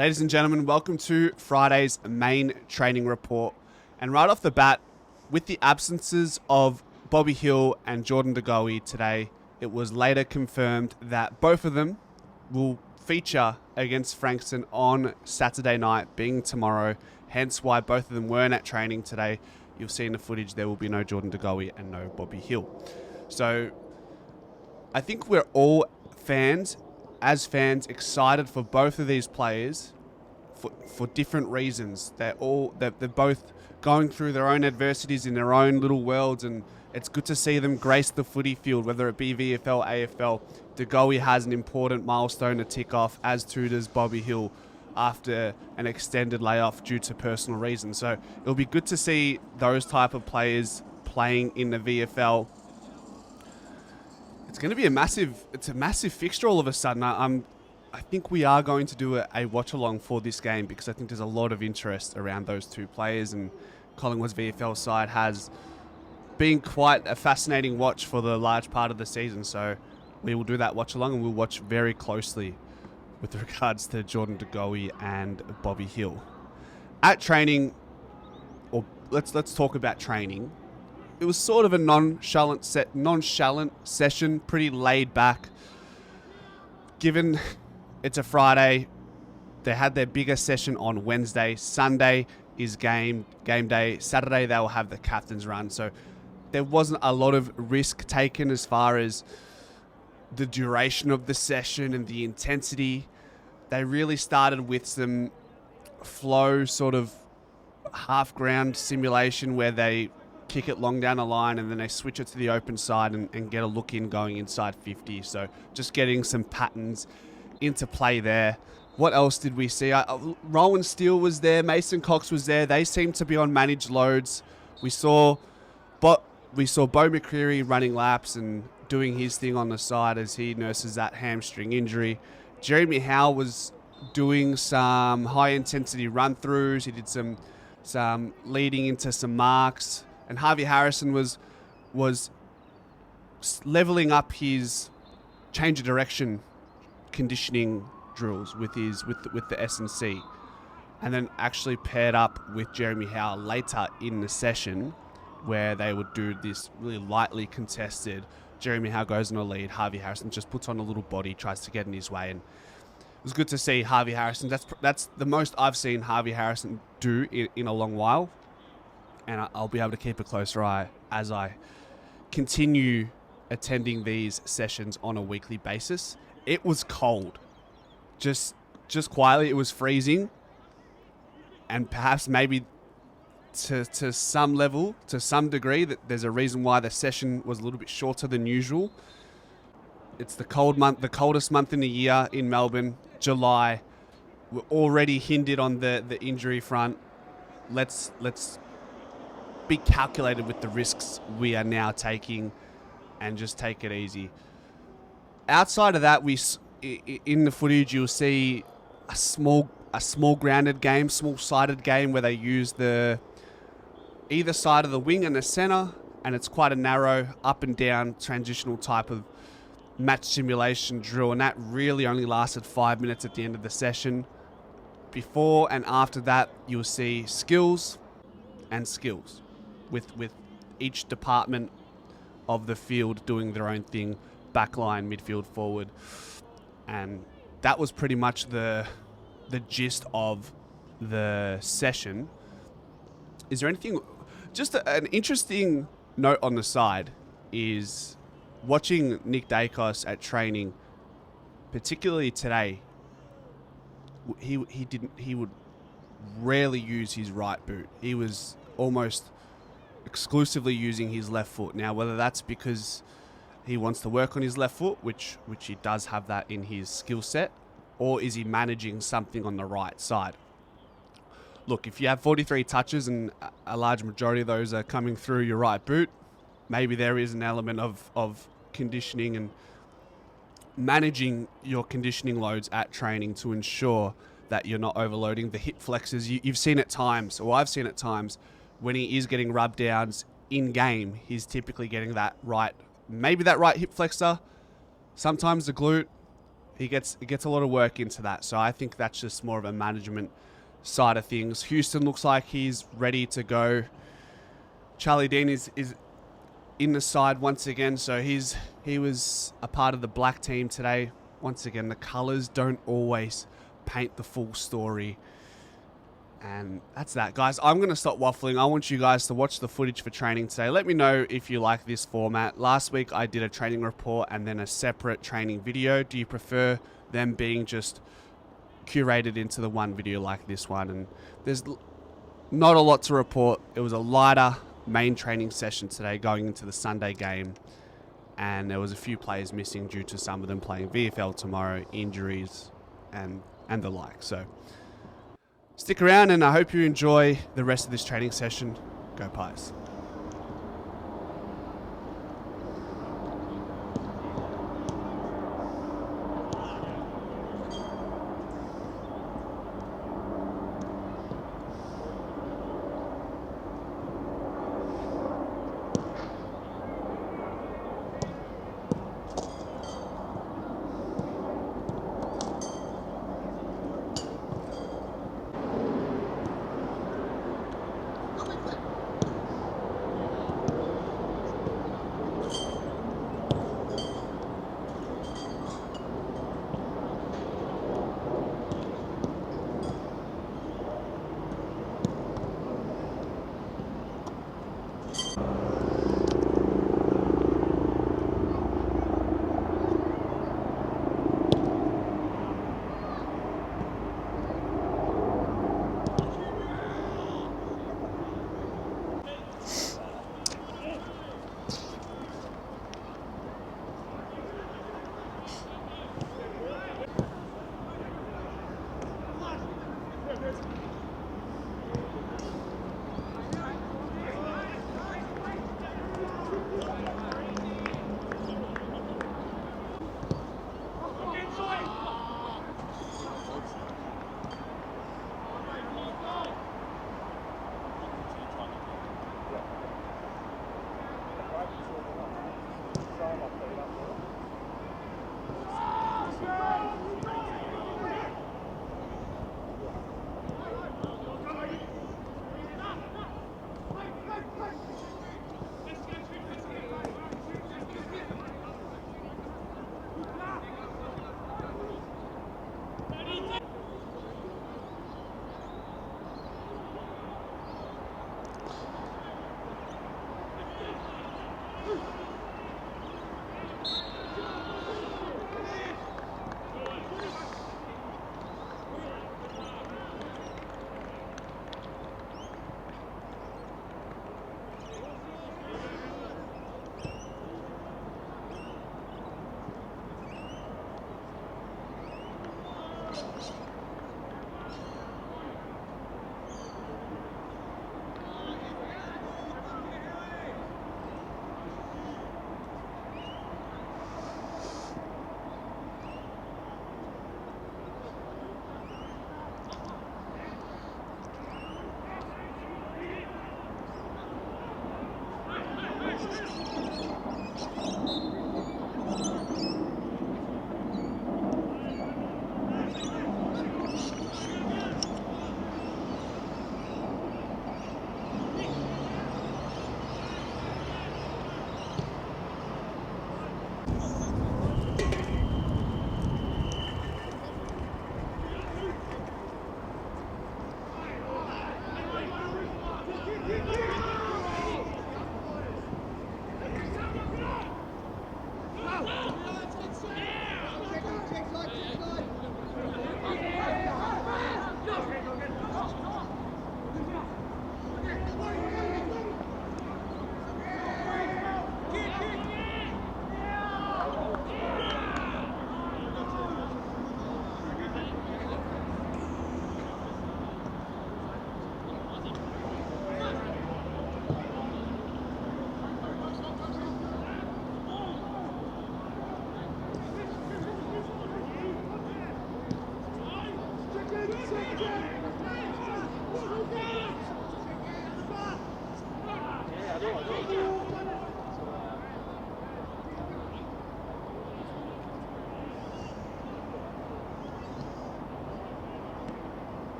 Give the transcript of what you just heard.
Ladies and gentlemen, welcome to Friday's main training report. And right off the bat, with the absences of Bobby Hill and Jordan De Goey today, it was later confirmed that both of them will feature against Frankston on Saturday night, being tomorrow, hence why both of them weren't at training today. You'll see in the footage there will be no Jordan De Goey and no Bobby Hill. So I think we're all fans, excited for both of these players for different reasons. They're both going through their own adversities in their own little worlds, and it's good to see them grace the footy field, whether it be VFL, AFL. De Goey has an important milestone to tick off, as too does Bobby Hill after an extended layoff due to personal reasons. So it'll be good to see those type of players playing in the VFL. It's going to be a massive fixture all of a sudden. I think we are going to do a watch along for this game because I think there's a lot of interest around those two players, and Collingwood's VFL side has been quite a fascinating watch for the large part of the season. So we will do that watch along, and we'll watch very closely with regards to Jordan De Goey and Bobby Hill. At training, or let's talk about training. It was sort of a nonchalant session, pretty laid back. Given it's a Friday, they had their bigger session on Wednesday. Sunday is game day. Saturday they will have the captain's run. So there wasn't a lot of risk taken as far as the duration of the session and the intensity. They really started with some flow, sort of half ground simulation where they kick it long down the line and then they switch it to the open side and get a look in going inside 50. So just getting some patterns into play there. What else did we see? Rowan Steele was there. Mason Cox was there. They seemed to be on managed loads. We saw Bo McCreary running laps and doing his thing on the side as he nurses that hamstring injury. Jeremy Howe was doing some high-intensity run-throughs. He did some leading into some marks. And Harvey Harrison was leveling up his change of direction conditioning drills with the S&C. And then actually paired up with Jeremy Howe later in the session where they would do this really lightly contested. Jeremy Howe goes on a lead. Harvey Harrison just puts on a little body, tries to get in his way. And it was good to see Harvey Harrison. That's the most I've seen Harvey Harrison do in a long while. And I'll be able to keep a closer eye as I continue attending these sessions on a weekly basis. It was cold. Just quietly, it was freezing. And perhaps maybe to some level, to some degree, that there's a reason why the session was a little bit shorter than usual. It's the coldest month in the year in Melbourne, July. We're already hindered on the injury front. Let's be calculated with the risks we are now taking and just take it easy. Outside of that, in the footage you'll see a small grounded game, small-sided game where they use either side of the wing and the center, and it's quite a narrow up and down transitional type of match simulation drill, and that really only lasted 5 minutes at the end of the session. Before and after that, you'll see skills and skills with each department of the field doing their own thing, backline, midfield, forward. And that was pretty much the gist of the session. Is there anything... Just an interesting note on the side is watching Nick Dacos at training, particularly today. He would rarely use his right boot. He was almost exclusively using his left foot. Now, whether that's because he wants to work on his left foot, which he does have that in his skill set, or is he managing something on the right side? Look, if you have 43 touches and a large majority of those are coming through your right boot, maybe there is an element of conditioning and managing your conditioning loads at training to ensure that you're not overloading the hip flexors. You've seen at times, or I've seen at times, when he is getting rub downs in game, he's typically getting that right hip flexor, sometimes the glute. he gets a lot of work into that. So I think that's just more of a management side of things. Houston looks like he's ready to go. Charlie Dean is in the side once again, so he was a part of the black team today. Once again, the colours don't always paint the full story. And that's that, guys. I'm going to stop waffling. I want you guys to watch the footage for training today. Let me know if you like this format. Last week, I did a training report and then a separate training video. Do you prefer them being just curated into the one video like this one? And there's not a lot to report. It was a lighter main training session today going into the Sunday game. And there was a few players missing due to some of them playing VFL tomorrow, injuries, and the like. So stick around, and I hope you enjoy the rest of this training session. Go Pies.